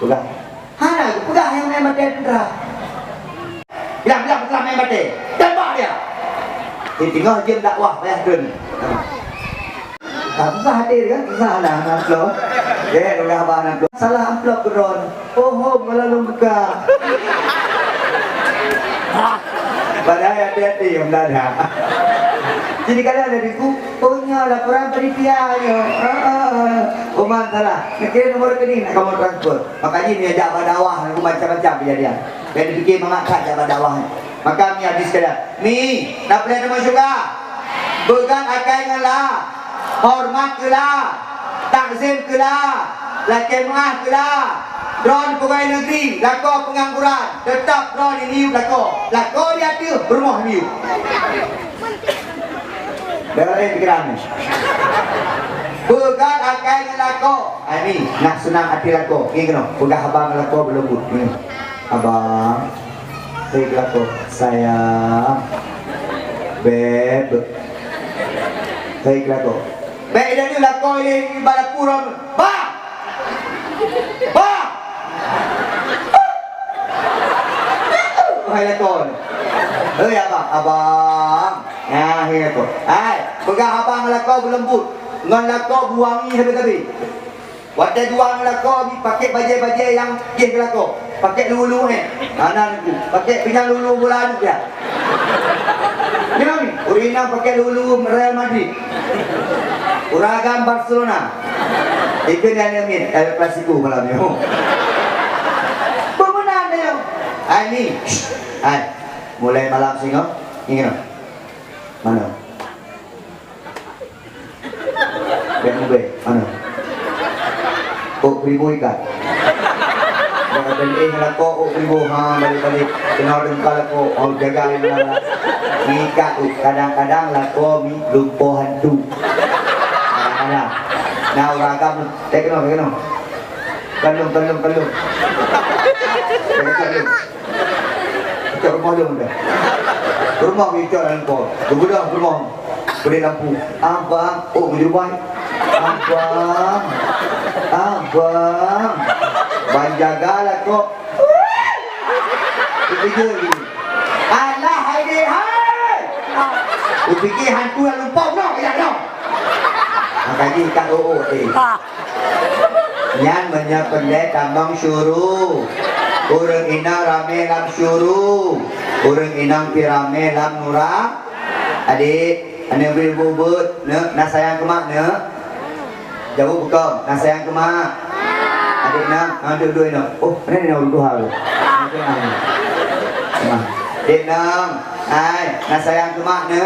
Pegang. Hana, pegang yang main mati tentera. Bilang setelah main mati. Tembak dia. Dia tengok jem dakwah payah dun. Tak susah hadir kan? Susah lah anak lo. Ya, udah abang anak lo. Salah amplop keron. Oh, malah lu buka. Padahal hati-hati yang mendadak. Jadi kalau ada buku, punya laporan peripiahnya. Umat salah. Nak kira nomor rekening nak kamu transfer. Makanya ni ajak berdawah, aku macam-macam kejadian. Dan dipikir mengangkat ajak berdawah. Maka mi habis sekalian. Mi, nak pilih nama syurga. Pegang akai dengan lah. Hormat ke lah. Takzim ke lah. Lakemah ke lah. Drone pegawai negeri, lakor pengangguran, tetap drone ini lakor. Lakor dia ada, berumah ni. Dah ada fikiran ni. Pegang akai dengan lakor. Ini nak senang hati lakor. Ini kena. Pegang abang lakor berlembut. Ini. Abang. Baik lakor. Sayang. Beb. Baik lakor. Baik dah ni lakor ini balapura. Bang! Bang! Hai lakon. Hei abang, abang. Nah, hei lakon. Hai, pegang abang lakon berlembut. Ngan lakon buangi habis-habis. Waktu buang lakon pakai baju-baju yang gih lakon. Pakai lulu ni. Anak ni. Pakai pinjam lulu bulan dia. Ni mami, Urina pakai lulu Real Madrid. Uragan Barcelona. Itu yang ni El Clasico malam ni. Pemenang dia. Hai ni. Hai. Mulai malam singo. Ingat. Mana? Ben mube. Mana? Oh, ribu ikan. Jangan beli nak kok ribu balik-balik. Kena dengkal ko. Oh, jaga mana. Ikan kadang-kadang lah ko mi lumpuh hantu. Kadang-kadang. Nah, ragam. Kena. Kalung. Kalung. Cak rumah dia muda. Rumah kita dalam kau. Kemudian rumah beri lampu. Abang, oh menyerupai. Abang. Banjagalah kau. Ketiga ni. Alah, hai. Aku fikir hantu yang lupa no, ya no. Makanya ikat ni. Yang menyependek tambang syuruh. Orang inang rame lam syuruh. Orang inang pirame lam nurah. Adik, ane beri bubut, nak sayang ke mak ne? Jauh bukan, nak sayang ke mak. Adik nak, duduk ini. Oh, ini nak duduk hal. Adik nak, nak sayang ke mak ne?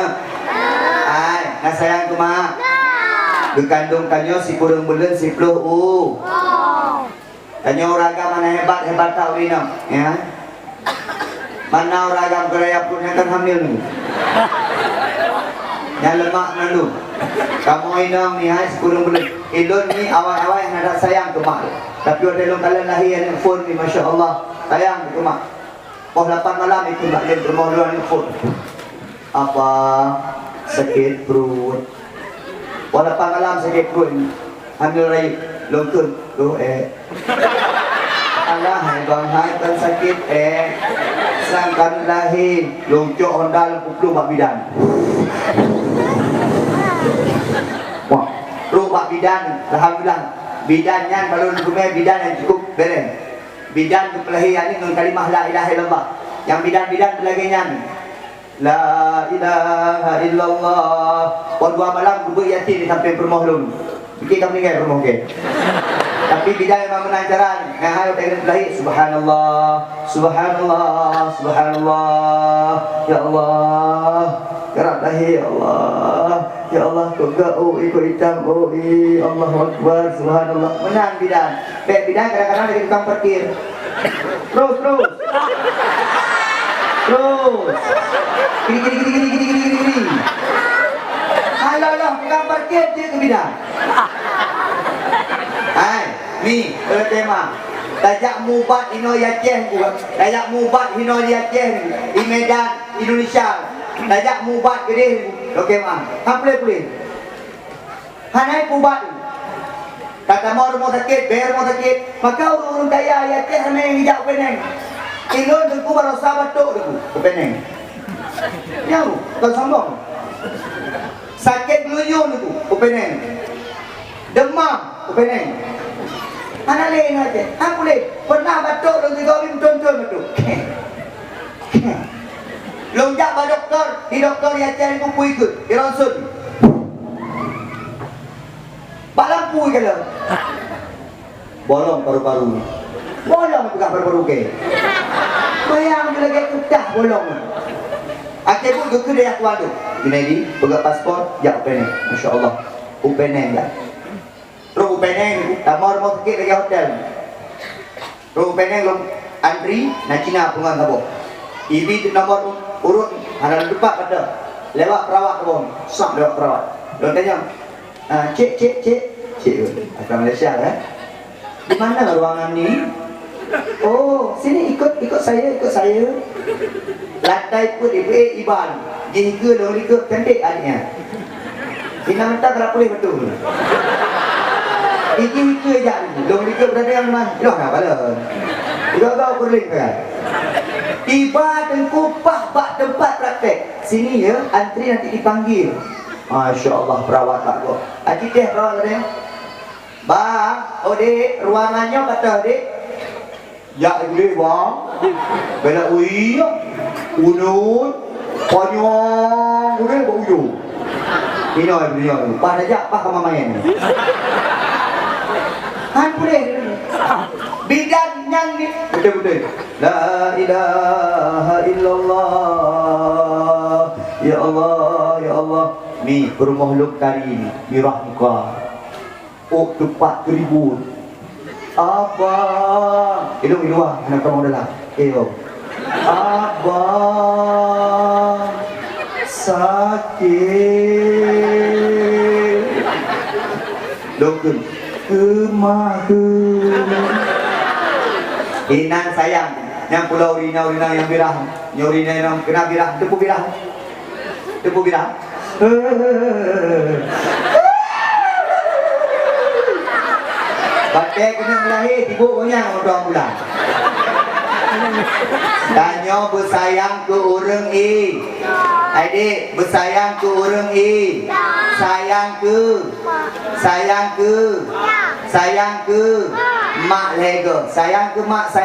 Nak sayang ke mak. Berkandung kanyo si kurang bulan si puluh. Tanya orang mana hebat tahu ini, ya? Mana orang kerja pun yang kan hamil ni? Yang lemak nandu. Kamu ini ni hai sepuluh bulan. Ilun ni awal-awal yang ada sayang ke mak. Tapi ada long kalian lahir yang phone ni, masya Allah sayang ke mak. Pukul 8 malam itu tak boleh berumah luar ni phone. Apa sakit perut? Pukul 8 malam sakit perut. Hamil raya. Longkun alah bang hai kan sakit sangkan lahir longcok Honda 60 bak bidan. Wah, pro bak bidan alhamdulillah. Bidan yang baru rumah bidan yang cukup beres. Bidan tu kelahiran ni dengan kalimah la ilaha illallah. Yang bidan belagainya la ilaha illallah. Pukul 2 malam kubur yatim sampai rumah lun. Fikir kamu ingat rumah ke? Tapi bidang memang menancaran. Yang hari kita lahir subhanallah. Ya Allah. Kerap lahir ya Allah. Ya Allah kau ikut hitam. Allahu Akbar. Subhanallah. Menang bidang. Baik bidang kadang-kadang lagi tukang parkir. Terus. Gini. Alah, tukang parkir dia ke bidang. Ni, tema. Tajak mubat ino Aceh juga. Tajak mubat ino di Aceh di Medan, Indonesia. Tajak mubat gede. Okey mah. Apa boleh? Hanai mubat. Kata mau rumah sakit, bayar rumah sakit. Maka urung kaya ya teh neng hijau peneng. Ilon tu baru sahabat tu peneng. Yang kau sombong. Sakit meluyun tu peneng. Demam peneng. Anak lain aja. Aku boleh pernah batuk dan tiga hari betul-betul batuk. Lonjak pada doktor, di doktor yang cari kupu ikut, di ronsun. Bak lampu je lah. Bolong paru-paru. Bolong bukan paru-paru ke. Bayang dia lagi kudah bolong. Akhir pun ke dia tuan tu. Gini di, pegang paspor, ya upeneng. Masya Allah. Upeneng ya. Terus upeneng, tamar mau sakit lagi hotel. Terus upeneng long antri, nak Cina pengan tabung. Ibi tu nomor urut, ada depan kata. Lewat perawat tabung. Sak lewat perawat. Dia tanya, cik, asal Malaysia kan? Di mana ruangan ni? Oh, sini ikut saya. Lantai pun iban. Jiga dong ikut cantik adiknya. Ina minta tak boleh betul. Iki je dong ikut berada yang mana? Loh nak bala. Kau kurling kan? Tiba tengkupah bak tempat praktek. Sini ya, antri nanti dipanggil. Masya Allah perawat tak kok. Adik teh perawat tadi. Bang, dek, ruangannya kata dek. Ya boleh bang. Bela ui, unun, panjang, boleh bau yu. Ini. Pas aja, pas kamu main. Han boleh. Bidan yang ni. Betul. La ilaha illallah. Ya Allah. Ni rumah lokari ni mirahmuka. Oh tempat keribut. Abang, hidung anak kamu dalam. Abang sakit. Dokun Inan sayang, yang pulau urina yang birah, urina yang kena birah, tepu birah. Pakai kena melahir, tiba punya orang bulan. Tanya bersayang ke orang adik bersayang ke orang sayang ke mak lega, sayang ke mak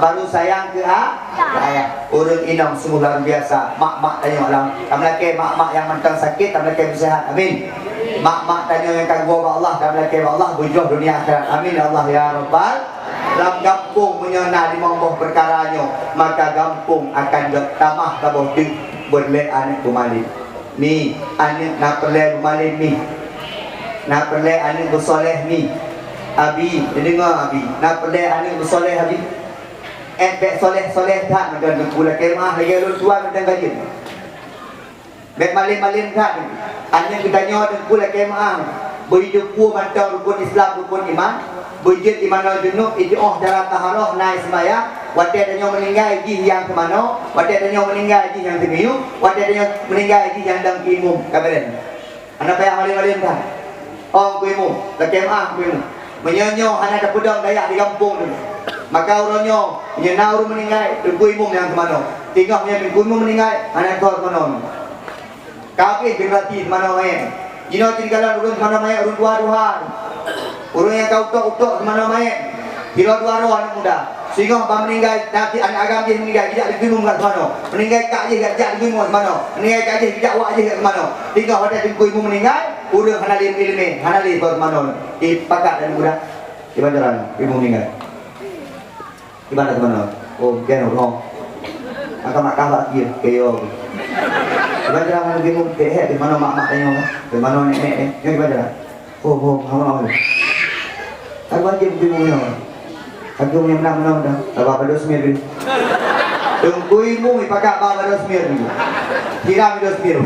baru sayang ke ayah. Orang inam semua luar biasa. Mak tanya orang tamlake mak yang mentang sakit tamlake bersihat, amin. Mak tanya yang kagum Allah tamlake Allah berjuang dunia akhirat, amin ya Allah ya rabbal. Dalam kampung menyenang di monggoh perkaranya, maka kampung akan bertamah kabah di berlek anak bermalin. Ni anak nak perlek bermalin ni. Nak perlek anak bersoleh ni. Abi, dengar Abi. Nak perlek anak bersoleh Abi. Bek soleh tak macam pula kemah lagi lu tua macam kajian. Bek malin tak. Anak bertanya dan pula kemah. Berhidup pun macam rukun Islam, rukun iman. Berjit di mana junub itu dalam taharah naik sembahyang. Waktu adanya meninggal haji yang ke mana? Waktu adanya meninggal haji yang temiu. Waktu adanya meninggal haji yang dalam imum. Kabaran. Anak payah malin kan? Oh imum, lekemah imum. Menyanyo anak pedang dayak di kampung tu. Maka orangnya menyenau orang meninggal tengku imum yang ke mana? Tinggalnya tengku imum meninggal anak kau ke mana? Kafir generasi mana main? Jino tinggalan urun mana main urun dua. Orang yang kau utok mana main? Kira dua anak muda. Sehingga bang meninggal nanti anak agam dia meninggal tidak digumum kat mana? Meninggal kak je tidak digumum kat mana? Meninggal kak je tidak wak je kat mana? Tinggal pada tengku ibu meninggal, urang hanalin ilmu, hanalin kat mana? Di pakat dan muda. Di bandaran ibu meninggal. Di mana mana? Oh, kan orang. Maka mak kahwat dia, keyo. Di bandaran ibu meninggal, di mana mak tanya, di mana nenek? Yang di bandaran. Oh, hamba. Aku wajib ibu meninggal. Aku punya menang dah. Bapa dosmir ni. Tunggu ibu pakai bapa dosmir ni. Kira dosmir.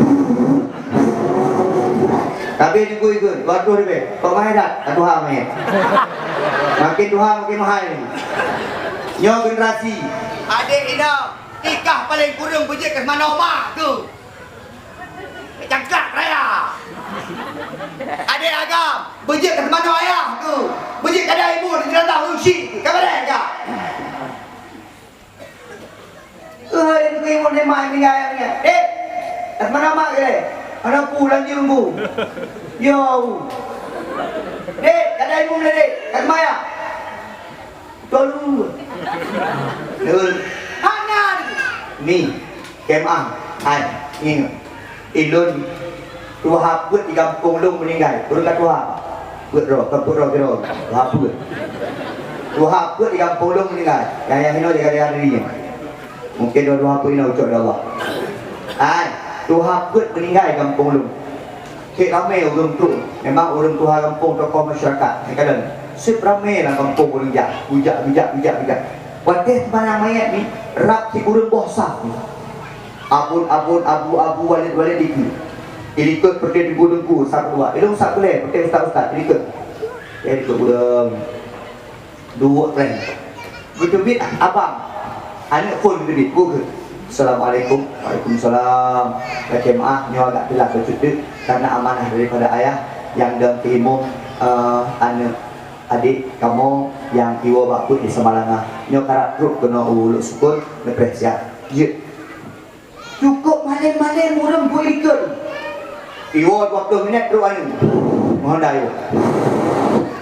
Tapi tunggu ikut. Waktu ni, kau main tak? Tuhan main. Makin Tuhan makin mahal ni. Nyo generasi. Adik ina, nikah paling kurang bujik ke mana mak tu? Cangkak raya. Adik agam, Bejek ke mana ayah tu? Bejek ke ada ibu di dalam tahu syik. Kabar enggak? Itu ke ibu ni mai ni ayah. Kat mana mak ke? Ana pulang jumbu. Yo. Dek, kat ada ibu ni dek. Kat mana? Tolu. Dul. Anan. Ni kemah. Hai, ni. Ilun Tuhan buat di kampung Long meninggal. Turun kat Tuhan. Buat roh, buat roh ke roh. Tuhan buat. Tuhan buat di kampung Long meninggal. Yang ini dia kata dirinya. Mungkin Tuhan buat ini ucap Allah. Hai, Tuhan buat meninggal di kampung Long. Kek ramai orang tu. Memang orang Tuhan kampung tokoh masyarakat. Saya kata, sip ramai lah kampung orang jak. Bijak. Watih mana mayat ni, rap si kurang bosak ni. Abun, abu, walid itu. Ikut pergi di gunungku, sak dua. Ilung sak boleh, pergi ustaz, ikut. Ya, ikut gudang. Dua tren. Betul bit abang. Anak pun bit buku. Assalamualaikum. Waalaikumsalam. Baca maaf, nyawa agak telah bercuti karena amanah daripada ayah yang dalam timum anak adik kamu yang iwa bakut di Semalangah. Nyawa karak truk kena uluk sukun, lepres siap. Ya. Cukup malam-malam orang buat ikut. Iwa 20 minit terus anu. Mohon dah iwa.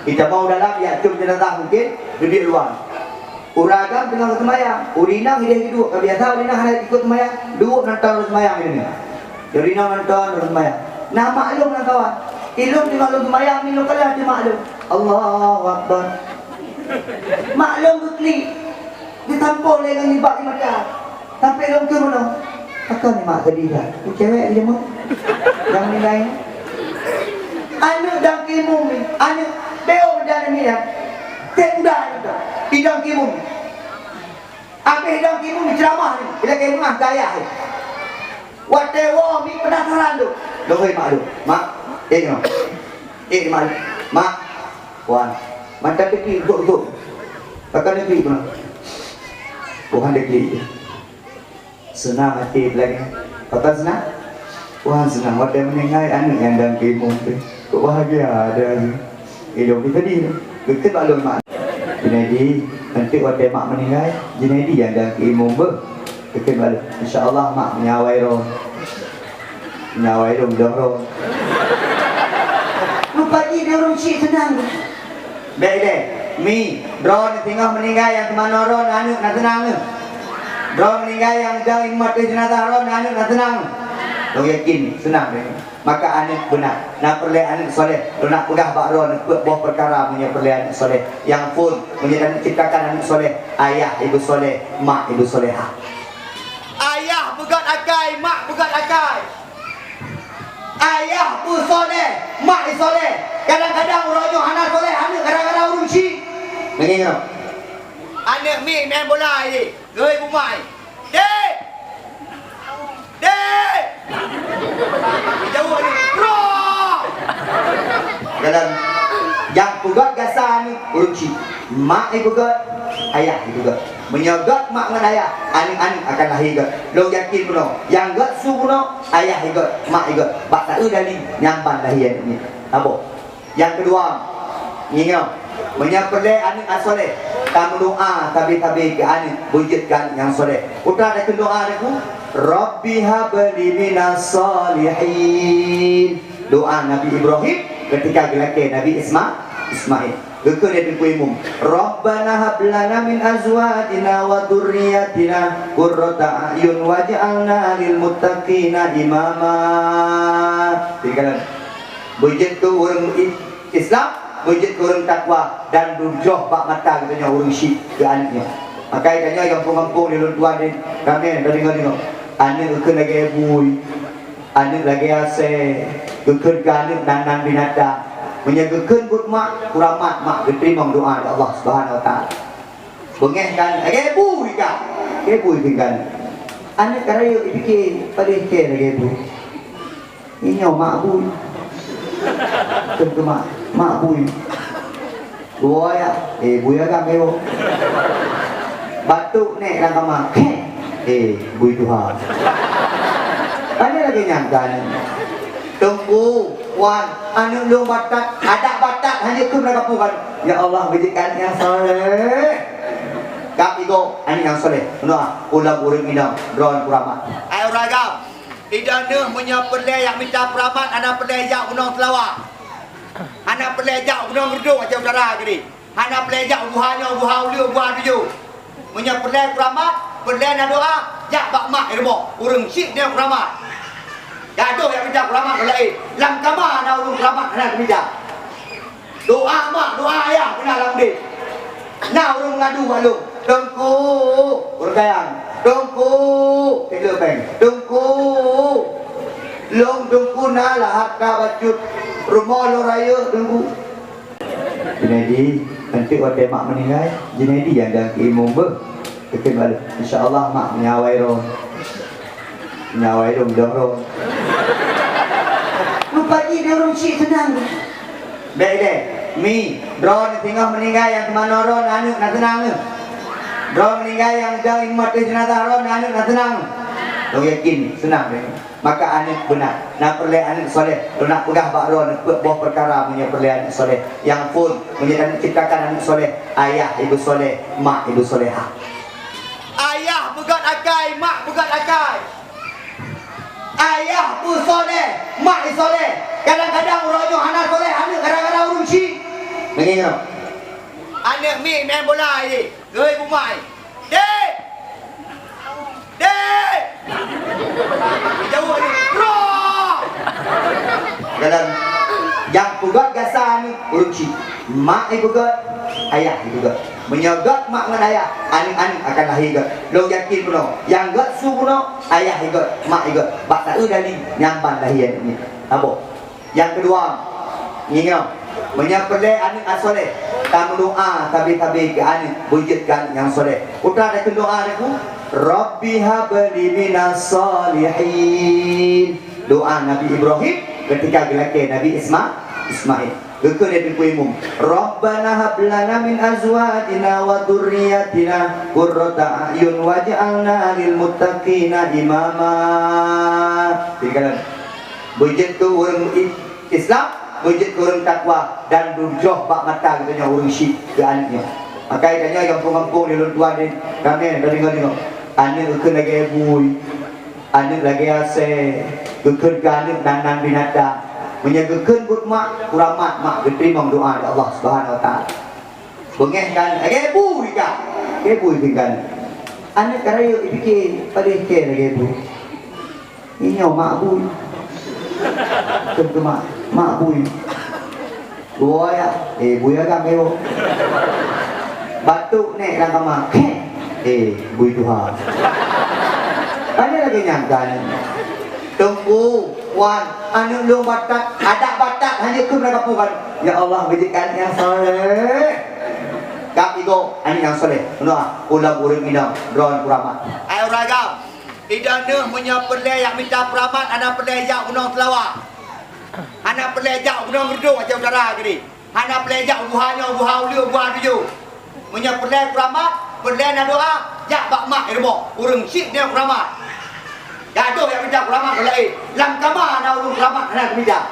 Kita mau dalam ya cuma jenazah mungkin duduk luar. Uragam tengah semayang. Urinang dia hidup. Biasa urinang ada ikut semayang. Duduk nonton semayang ini. Urinang nonton semayang. Nah maklum lah kawan. Ilum di maklum semayang minum kalah di maklum. Allahu Akbar. Maklum kekli. Ditampung dengan ibak di mata. Sampai ilum ke mana? Akan ni mak tadi dah. Ni cewek dia mah. Yang ni lain. Anak dan kimum ni. Anak beo dan ni ya. Tak mudah ni tu. Hidang kimum. Apa hidang kimum ni ceramah ni. Bila kimum ah gaya ni. Watewo mi penasaran tu. Lohoi mak tu. Mak. Ni mak. Mak. Mak. Wan. Mata kecil duduk. Pakai negeri pun. Tuhan negeri. Senang hati lagi. Kata senang? Wah senang. Waktu meninggal anak yang dalam kemung tu. Kok bahagia ada lagi. Hidup ni tadi tu. Dekat balon mak. Jadi nanti waktu mak meninggal, jadi yang dalam kemung tu. Dekat balon. InsyaAllah mak menyawai roh. Menyawai roh, mudah roh. Lupa dia orang cik senang. Baik deh. Mi, drone tengah meninggal yang kemana roh anak nak tenang ke? Drone meninggal yang jauh imat ke jenazah roh anak nak tenang. Lo yakin senang deh. Maka anak benar. Nak perlu anak soleh. Lo nak pegang bak roh nak buah perkara punya perlu anak soleh. Yang pun menjadi ciptakan anak soleh. Ayah ibu soleh, mak ibu soleha. Ayah bukan akai, mak bukan akai. Ayah pun soleh, mak is soleh. Kadang-kadang rojo anak soleh, anak kadang-kadang urung syik. Dengar tak? Anak mi main bola ni. Goi bumai. Dek. Dek. Jauh ni. Bro. Dalam yang pugat gasa ni urung syik. Mak ni pugat, ayah ni pugat. Menyogot mak dengan ayah, anak-anak akan lahir got. Lo yakin puno. Yang got su puno, ayah got, mak got. Bak tak dari nyamban lahir ni. Apa? Yang kedua, ingat, menyapelai anak asoleh. Kamu doa tabi-tabi ke anak, wujudkan yang soleh. Udah ada doa aku, Rabbi habli minas salihin. Doa Nabi Ibrahim ketika gelake Nabi Ismail. Gekau dia umum. Rabbana hab lana min azwajina wa dzurriyyatina qurrata a'yun waj'alna lil muttaqina imama. Tinggalan. Wujud ke orang Islam, wujud ke orang takwa dan durjoh bak mata katanya orang syik ke anaknya. Maka katanya kampung-kampung di luar ni ramai dah dengar. Anak ke lagi bui, anak lagi ase, ke anak nan binatang. Menyagakan buat mak, kuramat mak diterima doa dari Allah Subhanahu Wa Taala. Bengehkan, gebu ika, gebu tinggal. Anak karaya fikir pada fikir gebu. Ini mak bui, tentu mak bui. Dua ya, bui agak gebu. Batuk nek dalam kamar, bui Tuhan. Ada lagi nyangka. Tunggu, wan, anu lu batat, ada batat. batat hanya ke mereka kampung kan. Ya Allah berikan yang soleh. Kap iko ani yang soleh. Doa ulang urang minang drone kuramat. Ayo ragam. Ida neuh punya perle yang minta kuramat ana perle jak gunung Telawak. Ana perle jak gunung Gerdung macam utara gini. Ana perle jak buahnya buah uliu buah tuju. Punya perle kuramat, perle na doa jak bak mak irmo. Urang sik dia kuramat. Gaduh yang minta kuramat lain. Lam kamar na urang kuramat ana minta. Doa mak, doa ayah kena lam dia. Nah urang ngadu balung. Dengku, urang dengku, tiga peng, dengku, long dengku nalah hakka bacut, rumah lo raya dengku. Jadi nanti waktu mak meninggal, jadi yang dah imam ber, kita balik. InsyaAllah mak menyawai rom, dah rom. Lupa ni dia orang cik tenang. Baik deh, mi, drone tinggal meninggal yang kemana ron, anu nak tenang ke? Drone meninggal yang jauh mati jenazah ron, anu nak tenang. Lo yakin senang deh. Maka anak benar, nak perle anak soleh. Lo nak pegah bak ron, buah perkara punya perle anak soleh. Yang pun menjadi ciptakan anak soleh. Ayah ibu soleh, mak ibu soleha. Ayah bukan akai, mak bukan akai. Ayah pun soleh, mak ibu soleh. Kadang-kadang rojo anak soleh, anak kadang-kadang urung syik. Mengingat. Anak mi main bola ni, goi bumai. Dek. Dek. Jauh ni. Bro. Dalam yang pugat gasa ni uruci. Mak ibu pugat, ayah ibu pugat. Menyogot mak dengan ayah, anak-anak akan lahir gat. Lo yakin penuh. Yang gat su penuh, ayah igat, mak igat. Bak tak dari nyamban lahir ni. Apa? Yang kedua, ingat, menyapelai anak soleh. Kamu doa tabi-tabi ke anak, wujudkan yang soleh. Udah ada doa aku. Rabbi habli minas salihin. Doa Nabi Ibrahim ketika gelake Nabi Ismail. Gekun dia umum. Rabbana hab lana min azwajina wa dzurriyyatina qurrata a'yun waj'alna lil muttaqina imama. Tinggalan. Wujud tu orang Islam, wujud ke orang takwa dan durjoh bak mata katanya orang syik ke anaknya. Maka katanya yang kampung di luar ni kami dah dengar. Anak ke lagi bui, anak lagi ase, gekun ke anak dan binatang. Menyegekun buat mak, kuramat mak diterima doa dari Allah Subhanahu Wa Taala. Bengehkan, lagi bui kah? Lagi bui tinggal. Anak karaya fikir pada ke lagi bui. Ini mak bui. Kemak mak bui. Dua ya, bui agak mewah. Batuk nek dalam kamar. Bui Tuhan. Ada lagi nyangka ni. Tunggu, wan, anu lu batat, ada batat hanya ke mereka kampung kan. Ya Allah berikan yang soleh. Kap iko ani yang soleh. Doa ulang urang minang drone kuramat. Ayo ragam. Ida neuh punya perle yang minta kuramat, ana perle jak gunung Telawak. Ana perle jak gunung Gerdung macam utara gini. Ana perle jak buahnya buah uliu buah tuju. Punya perle kuramat, perle na doa jak bak mak irmo. Urang syik dia kuramat. Gaduh yang minta kuramat lain. Lam kamar na urang kuramat ana minta.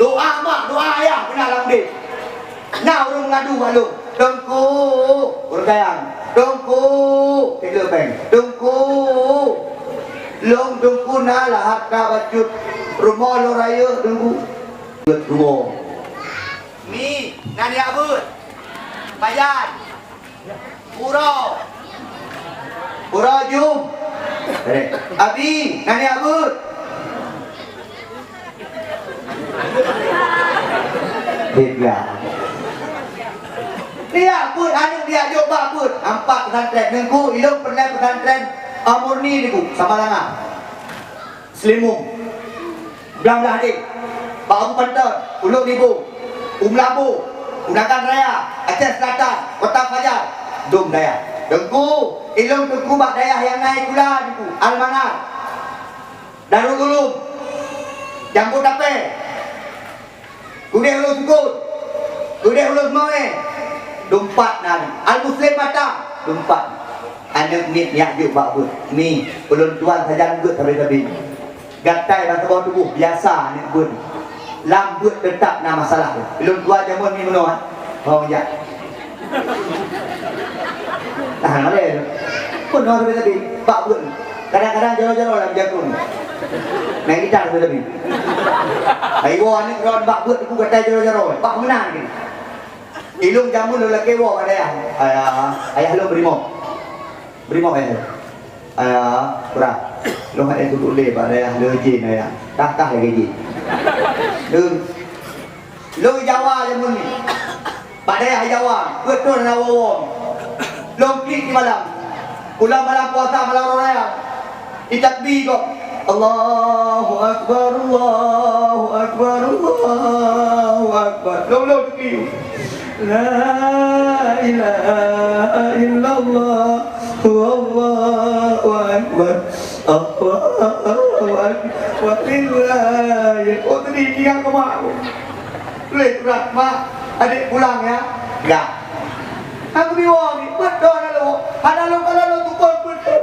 Doa mak, doa ayah kena lam dia. Nah urang ngadu balung. Dengku, urang dengku, tiga peng. Dengku, long dengku nalah hakka bacut. Rumah lo raya dengku. Rumah. Mi, nani abut. Bayan. Pura. Pura jum. Abi, nani abut. Hidlah. Dia pun anak dia coba pun nampak pesantren nengku ilung pernah pesantren murni niku sama langa. Selimung. Belah-belah dik. Pak Abu Pantan, Uluk Nibu, Labu, Undangan Raya, Aceh Selatan, Kota Fajar, Dum Daya. Dengku, ilung dengku bak daya yang naik pula niku, Almanar. Darul Ulum. Jambu Tape. Gudeh Ulum Sukun. Gudeh Ulum Moe. Dumpat nani. Al-Muslim Matang. Dumpat. Anak ni niat juk bak pun. Ni, ulun tuan saja ngut tapi-tapi. Gatai dan bawah tubuh biasa ni pun. lambut tetap nak masalah tu. Belum tua jamun ni menua. Oh ya. Tahan ada. Pun orang tadi pak buat. Kadang-kadang jauh-jauh dalam jagung. Main gitar tu tadi. Ayo ni kalau pak buat aku kata jauh-jauh. Pak menang ni. Ilung jamun lu laki wo ada ya. Ayah lu berimo. Berimo ayah. Kurang. Lu ada tu boleh pak ayah lu jin ayah. Kah lagi jin. Lu Jawa jamun ni. Pak ayah Jawa, betul na wong. Long klik di malam. Ulang malam puasa malam raya. Ditakbir kok. Allahu akbar, Allahu akbar, Allahu akbar. Long klik. La ilaha illallah wallahu akbar. Allahu akbar. Walillahi. Oh tadi ingat ke mak aku. Lek rak mak, adik pulang ya. Enggak. Aku biwang ni, betul lalu. Ada lu kalau lu tukar betul.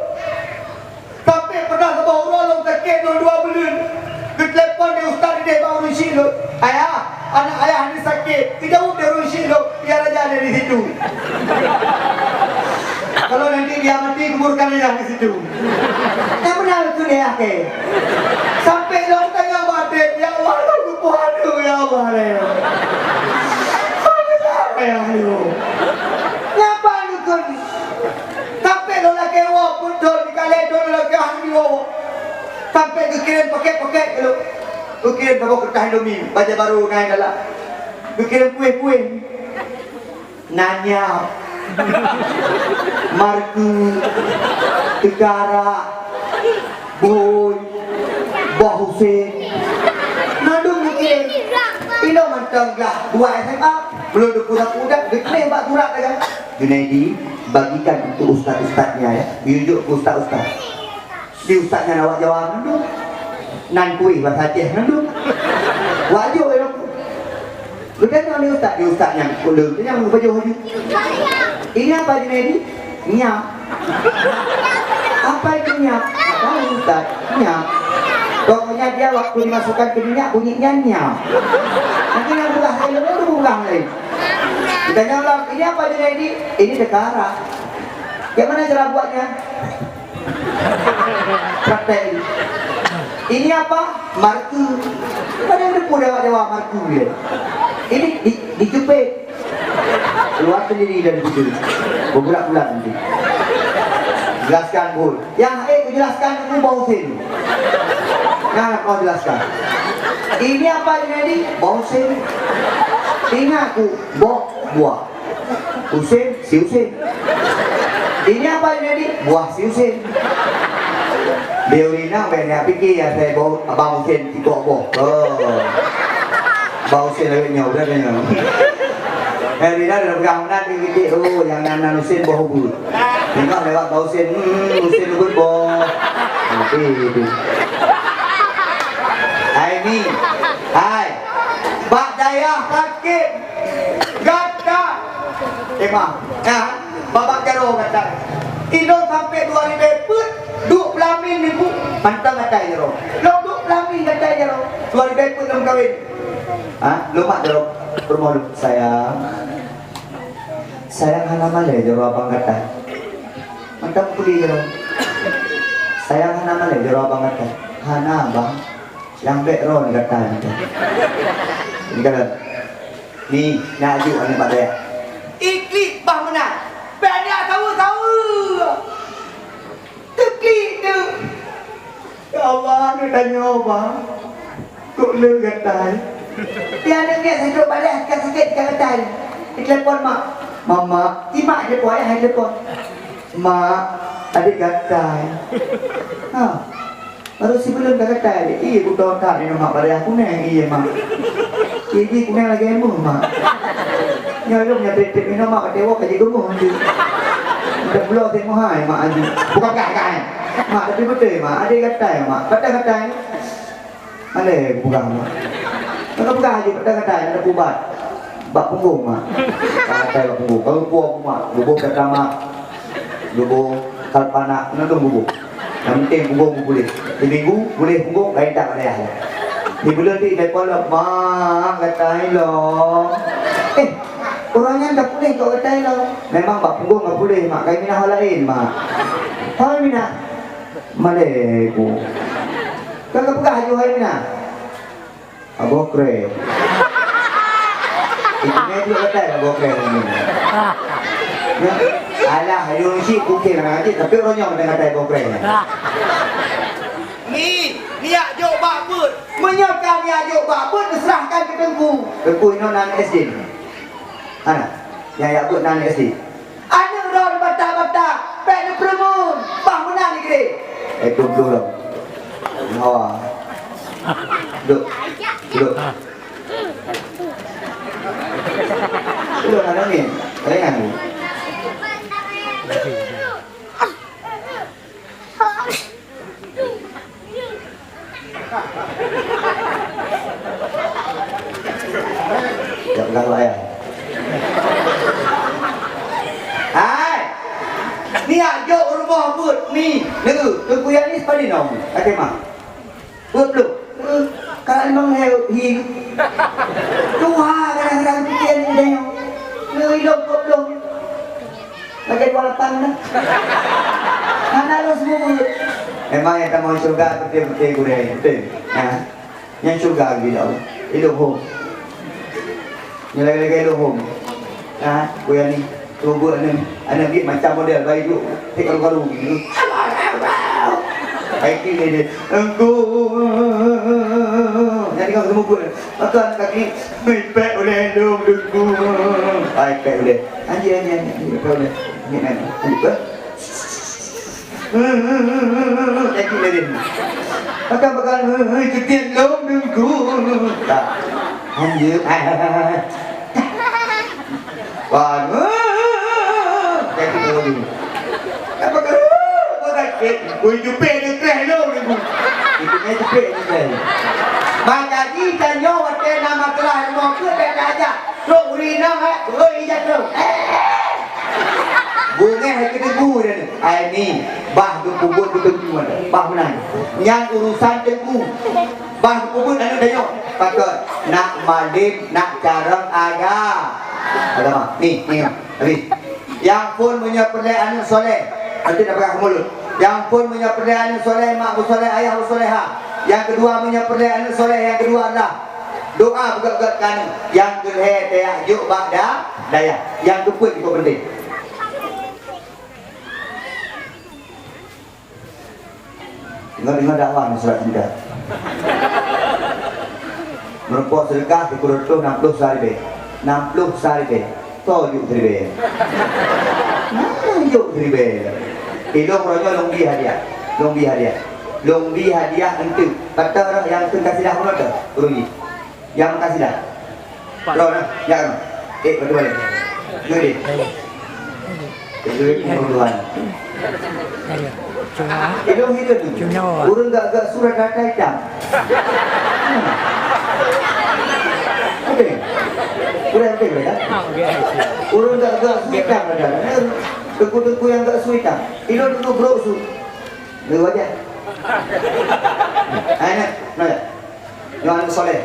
Tapi pernah sebab orang lu sakit dua bulan. Di telefon dia ustaz dia baru isi lu. Ayah, anak ayah ni sakit. Tidak dia rusi lu, biar aja ada di situ. Kalau nanti dia mati kuburkan dia di situ. Yang benar tu dia ke. Sampai lu tengah mati, ya Allah aku padu ya Allah. Ya Allah. Ngapa lu kun? Sampai lu lagi wo betul di kali tu lagi hang wo. Sampai kekirim paket-paket lu. Kekirim bawa kertas Indomie, baju baru naik dalam. Kekirim kuih-kuih. Nanya. Marku. Tegara. Boy. Boh Hussein. Nadung kekirim. Ilo mantang lah 2 SMA. Belum kuda-kuda, diklaim bak surat kan. Junaidi bagikan untuk ustaz-ustaznya ya. Tunjuk ke ustaz-ustaz. Di ustaznya nak jawab nandu. Nan kuih bahasa Aceh nandu. Wajib ya. Bukan ni ustaz, di ustaznya kulung. Dia yang baju haju. Ini apa Junaidi? Nyam. Apa itu nyam? Apa ustaz? Nyam. Pokoknya dia waktu dimasukkan ke minyak bunyinya nyam. Nanti yang buka helm itu bukan lagi. Kita nyolong, ini apa jenis ini? Ini dekara. Yang mana cara buatnya? Praktek ini. Ini apa? Marku. Ada yang depu dewa-dewa marku dia. Ini dijepit. Keluar sendiri dari situ. Berbulan-bulan nanti. Jelaskan pun. Yang jelaskan itu bau sini. Nah, kau jelaskan. Ini apa ini? Bau sini. Ingat aku, buah. Husin, si Husin. Ini apa ini? Buah si Husin. Dia ni nak banyak fikir ya saya bau abang Husin tikok boh. Bau Husin lagi nyau dah nyau. Dia dah pegang nanti kita yang nan Husin bau bulu. Tengok lewat bau Husin, Husin bulu boh. Nanti. Hai ni, hai. Pak Jaya sakit, gata. Tengok, ya, babak jaro gata. Ino sampai 2000 pun, 20 min ni pun, mantap gata jaro. Lo 20 min gata jaro, 2000 pun belum kahwin. Lo mak jaro, rumah lu sayang. Sayang hana malai jaro abang gata. Mantap puli jaro. Sayang hana malai jaro abang gata. Hana abang. Yang background kata ni. Ini kata ni nak ajuk anak Pak Daya. Iklik bah menang. Banyak tahu. Iklik tu. Ya Allah, ni tanya apa? Kok le kata. Dia ada ni saya balik sikit kata. Di telefon mak. Mama, imak je puai hai telefon. Mak, adik kata. Baru sebelum dah kata, bukan kak ni mak pada aku ni, mak. Ini kunang lagi emu mak. Nyai lu punya trip minum mak kata wak kaji gemuk nanti. Dah belum tengok hai mak aji. Bukan kak. Mak tapi betul mak. Ada kata mak. Kata. Ada bukan mak. Kalau bukan aja kata ada pubat. Bak punggung mak. Kata bak punggung. Kalau buah mak, bubuk kata mak. Bubuk kalpana, nanti bubuk. Yang penting punggung boleh. Di minggu boleh punggung lain tak ada. Di bulan di depan mak kata lo. Orangnya tak boleh kau kata lo. Memang bak punggung tak boleh mak. Kau minah hal lain mak. Hal minah. Maleku. Kau pegah haju hal minah. Abokre. Ini dia kata abokre ni. Alah, haju si bukit nak tapi orangnya kata abokre. Ni ajak bakut. Menyokang ni ajak bakut diserahkan ke Tengku. Tengku ini nan SD. Ana, yang yakut nan SD. Ana ron bata-bata, pek ni permun. Bang menang ni gede. Duduk dulu. Hawa. Duduk. Duduk. Duduk ada ni. Jangan ni. Tak pegang layar. Hai. Ni ajak rumah buat ni. Negu, tunggu yang ni sepadi nom. Okey mak. Buat belum? Kalau memang hi. Tuhan kadang-kadang fikir ni dia. Ni hidup belum. Lagi dua latang dah. Mana lu semua buat? Memang yang kamu syurga betul-betul gurih. Betul. Yang syurga gitu. Hidup home. Nyelai-nyelai hidup home. Gue ni. Tunggu anak dia macam model baik tu. Tik karu-karu gitu. Baik ni dia. Engkau. Jadi kau semua gue. Makan kaki. Mepek oleh hidup dengku. Baik pek oleh. Anjir. Pek oleh. Ni mana? Anjir ber. Jadi dia. Makan. Ketiak lom dengku. Tak. Anjir. Bangun. Jadi boleh. Apa kau? Kau dah kek. Kau jumpa dia kerah lo ni. Itu ni jumpa ni. Maka jika nyawa nama kelah mau ke dah aja. Ro urina oi ijat ro. Bunga kita tunggu dia ni. Ai ni bah tu kubur tu tunggu mana. Bah menang. Yang urusan tunggu. Bah kubur anu dah yo. Pakai nak malim nak carang ayah. Ada mah? Ni. Habis. Yang pun punya perlian soleh. Nanti dah pegang mulut. Yang pun punya perlian soleh, mak soleh, ayah soleha. Yang kedua punya perlian soleh, yang kedua adalah doa berkat-berkatkan. Yang kedua tayajuk ba'da daya. Yang keempat juga penting. Dengar dakwah surat cinta. Merupakan sedekah dikurut 60 sehari. 60 sehari. Tojuk seribe. Tojuk seribe. Ilong rojo longbi hadiah. Longbi hadiah entu. Kata orang yang tu kasih dah mana tu? Rugi. Yang kasih dah. Bro nah, jangan. Betul balik. Jadi. Itu kemudian. Ilong hidup tu. Urang gak surat data hitam. Okey. Urang okey tak? Urang gak hitam ada. Teku-teku yang gak hitam. Ilong tu bro su. Dia wajah. Anak, mana? Yang soleh.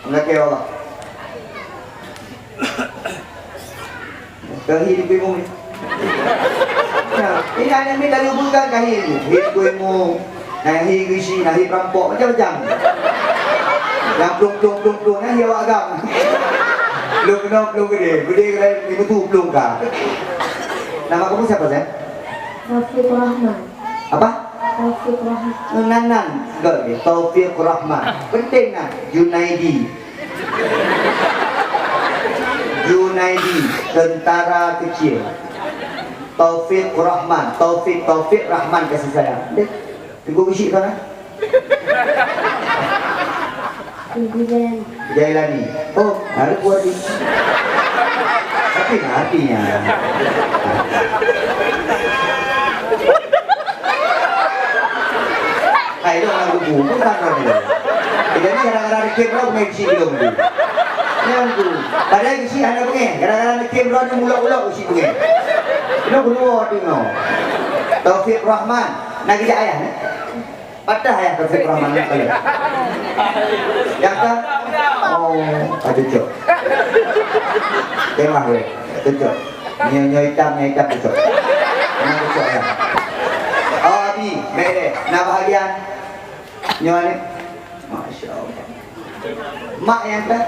Melaki Allah. Kahir di bumi. Ini anak ni dari bukan kahir. Hidupmu, nahi gisi, nahi perampok macam-macam. Yang plung, nahi awak agam. Plung gede kalau ibu tu plung kah? Nama kamu siapa saya? Taufik Rahman. Apa? Taufik Rahman. Nanan, Taufik Rahman. Penting nak Junaidi, tentara kecil. Taufik Rahman, Taufik Rahman kasih sayang. Dek, tunggu bisik kan? Jailani. Oh, ada buat ni. Tapi hatinya. Hai dong orang buku, bukan orang dia. Jadi kadang-kadang dikem orang punya isi belum tu. Yang tu, padahal isi anda punya. Kadang-kadang dikem orang yang mulak-mulak isi punya. Ini kedua tengok. Taufik Rahman, nak kerja ayah ni? Patah ya Taufik Rahman kali. Yang kan? Oh, ada cok. Tengah weh, cok. Nyonya hitam cok. Mana cok ya? Oh, Abi, mere, nak bahagian. Nyonya ni. Masya Allah. Mak yang kan?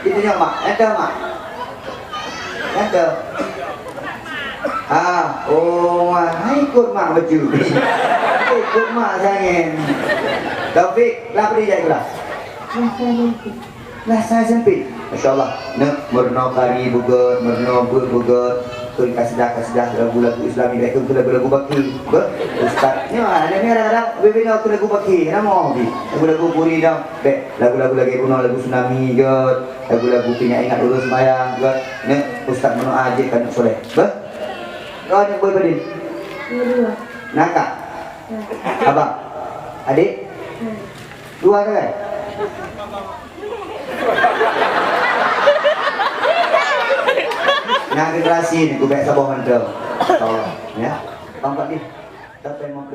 Itu nyonya mak, ada mak. Ada. Oh, ikut mak baju. Ikut mak jangan. Taufik, lah pergi jadi kelas. Rasa mimpi. Lah saya sempit. Masya-Allah. Nak merno kari bugat, merno bugat. Tuli kasidah lagu-lagu Islami baik tu lagu-lagu baki. Ustaznya ada ni kadang-kadang bebina lagu baki. Nama hobi. Lagu-lagu puri dah. Baik, lagu-lagu lagi kuno, lagu tsunami ke, lagu-lagu punya ingat dulu sembahyang ke. Ni ustaz meno aje kan soleh. Kau ni boy badin. Dua. Nakak. Abang. Adik? Dua kan? Nah generasi ni aku baik sabar hantar. Ya. Bang Pak ni. Tak payah mau